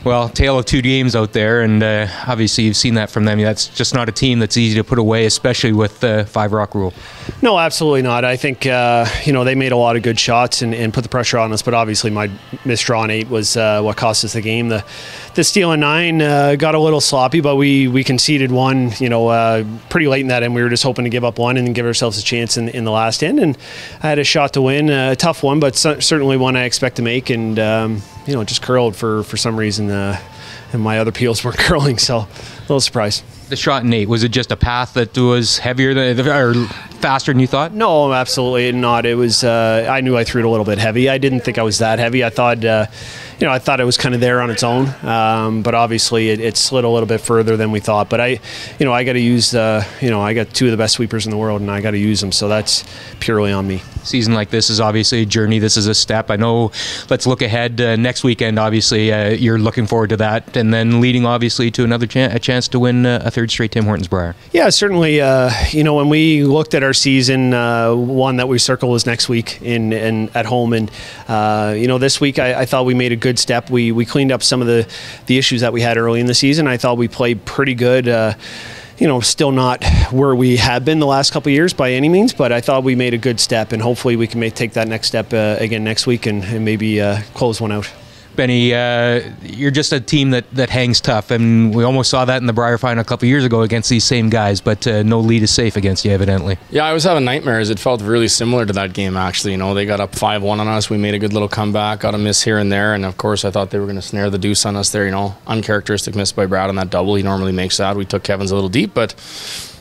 Well, tale of two games out there, and obviously you've seen that from them. That's just not a team that's easy to put away, especially with the 5-rock rule. No, absolutely not. I think they made a lot of good shots and put the pressure on us, but obviously my missed draw on 8 was what cost us the game. The steal on 9 got a little sloppy, but we conceded one, pretty late in that end. We were just hoping to give up one and then give ourselves a chance in the last end, and I had a shot to win, a tough one, but certainly one I expect to make, and just curled for some reason, and my other peels weren't curling, so a little surprised. The shot in 8, was it just a path that was heavier or faster than you thought? No, absolutely not. It was. I knew I threw it a little bit heavy. I didn't think I was that heavy. I thought, I thought it was kind of there on its own. But obviously, it slid a little bit further than we thought. But I got to use. I got 2 of the best sweepers in the world, and I got to use them. So that's purely on me. Season like this is obviously a journey. This is a step. I know. Let's look ahead next weekend. Obviously, you're looking forward to that, and then leading obviously to another a chance to win a 3rd straight Tim Hortons Brier. Yeah, certainly. When we looked at our season, one that we circled was next week in at home, and this week I thought we made a good step. We cleaned up some of the issues that we had early in the season. I thought we played pretty good. Still not where we have been the last couple of years by any means, but I thought we made a good step, and hopefully we can take that next step again next week and maybe close one out. Benny, you're just a team that hangs tough, and we almost saw that in the Brier final a couple of years ago against these same guys, but no lead is safe against you, evidently. Yeah, I was having nightmares. It felt really similar to that game, actually. They got up 5-1 on us. We made a good little comeback, got a miss here and there, and of course I thought they were going to snare the deuce on us there. Uncharacteristic miss by Brad on that double. He normally makes that. We took Kevin's a little deep, but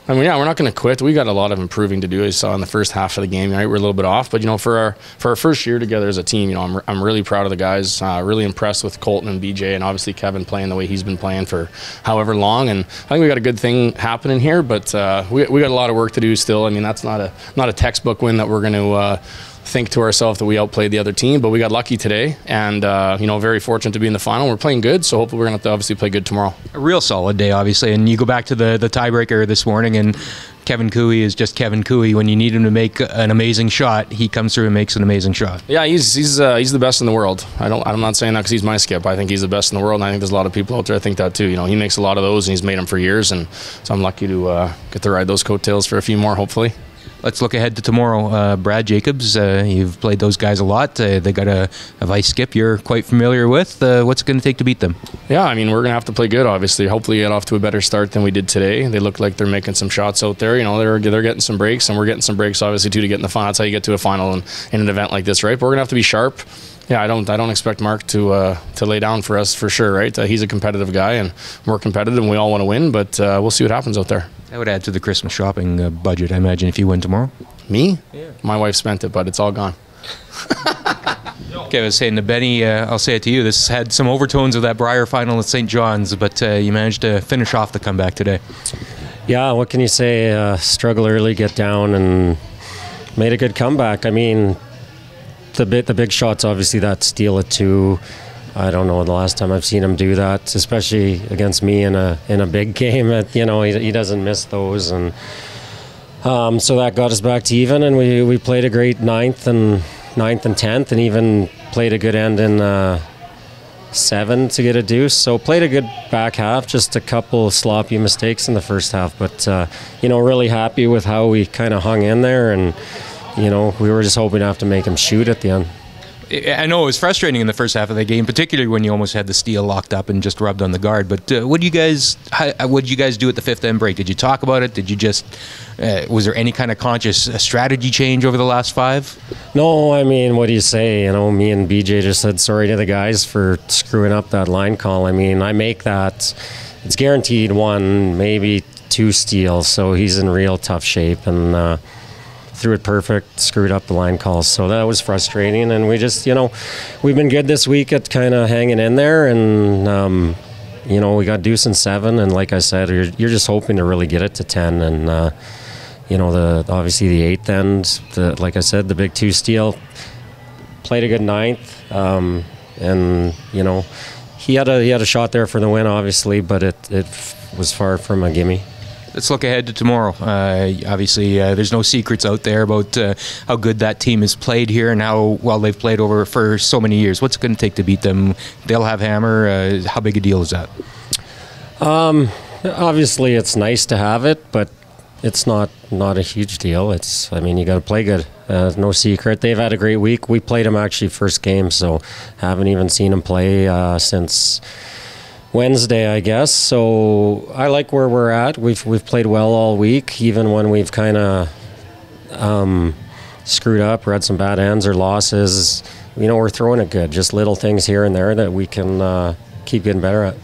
we're not going to quit. We got a lot of improving to do. I saw in the first half of the game, right, we're a little bit off, but for our first year together as a team, I'm really proud of the guys. Really impressed with Colton and BJ, and obviously Kevin playing the way he's been playing for however long. And I think we got a good thing happening here, but we got a lot of work to do still. That's not a textbook win that we're going to think to ourselves that we outplayed the other team, but we got lucky today, and very fortunate to be in the final. We're playing good, so hopefully we're going to have to obviously play good tomorrow. A real solid day, obviously, and you go back to the tiebreaker this morning, and Kevin Koe is just Kevin Koe. When you need him to make an amazing shot, he comes through and makes an amazing shot. Yeah, he's the best in the world. I'm not saying that because he's my skip. I think he's the best in the world, and I think there's a lot of people out there that think that too. He makes a lot of those, and he's made them for years, and so I'm lucky to get to ride those coattails for a few more, hopefully. Let's look ahead to tomorrow. Brad Jacobs, you've played those guys a lot. They got a vice skip you're quite familiar with. What's it going to take to beat them? Yeah, we're going to have to play good, obviously. Hopefully get off to a better start than we did today. They look like they're making some shots out there. They're getting some breaks, and we're getting some breaks, obviously, too, to get in the final. That's how you get to a final in an event like this, right? But we're going to have to be sharp. Yeah, I don't expect Mark to lay down for us for sure, right? He's a competitive guy, and we're competitive, and we all want to win, but we'll see what happens out there. That would add to the Christmas shopping budget, I imagine, if you win tomorrow. Me? Yeah. My wife spent it, but it's all gone. Okay, I was saying to Benny, I'll say it to you, this had some overtones of that Brier final at St. John's, but you managed to finish off the comeback today. Yeah, what can you say? Struggle early, get down, and made a good comeback. The big shot's obviously that steal at 2. I don't know the last time I've seen him do that, especially against me in a big game. He doesn't miss those, and so that got us back to even. And we played a great 9th and 10th, and even played a good end in 7 to get a deuce. So played a good back half. Just a couple sloppy mistakes in the first half, but really happy with how we kind of hung in there, and we were just hoping to have to make him shoot at the end. I know it was frustrating in the first half of the game, particularly when you almost had the steal locked up and just rubbed on the guard. But what did you guys do at the 5th end break? Did you talk about it? Did you just was there any kind of conscious strategy change over the last 5? No, what do you say? Me and BJ just said sorry to the guys for screwing up that line call. I make that. It's guaranteed 1, maybe 2 steals, so he's in real tough shape, and threw it perfect, screwed up the line calls. So that was frustrating, and we just, we've been good this week at kind of hanging in there, and, we got deuce in 7, and like I said, you're just hoping to really get it to 10, and, obviously the 8th end, like I said, the big 2 steal, played a good 9th, and, he had a shot there for the win, obviously, but it was far from a gimme. Let's look ahead to tomorrow. Obviously, there's no secrets out there about how good that team has played here and how well they've played over for so many years. What's it going to take to beat them? They'll have hammer. How big a deal is that? Obviously, it's nice to have it, but it's not a huge deal. You got to play good. No secret. They've had a great week. We played them actually first game, so haven't even seen them play since Wednesday, I guess. So I like where we're at. We've played well all week, even when we've kind of screwed up or had some bad ends or losses. We're throwing it good. Just little things here and there that we can keep getting better at.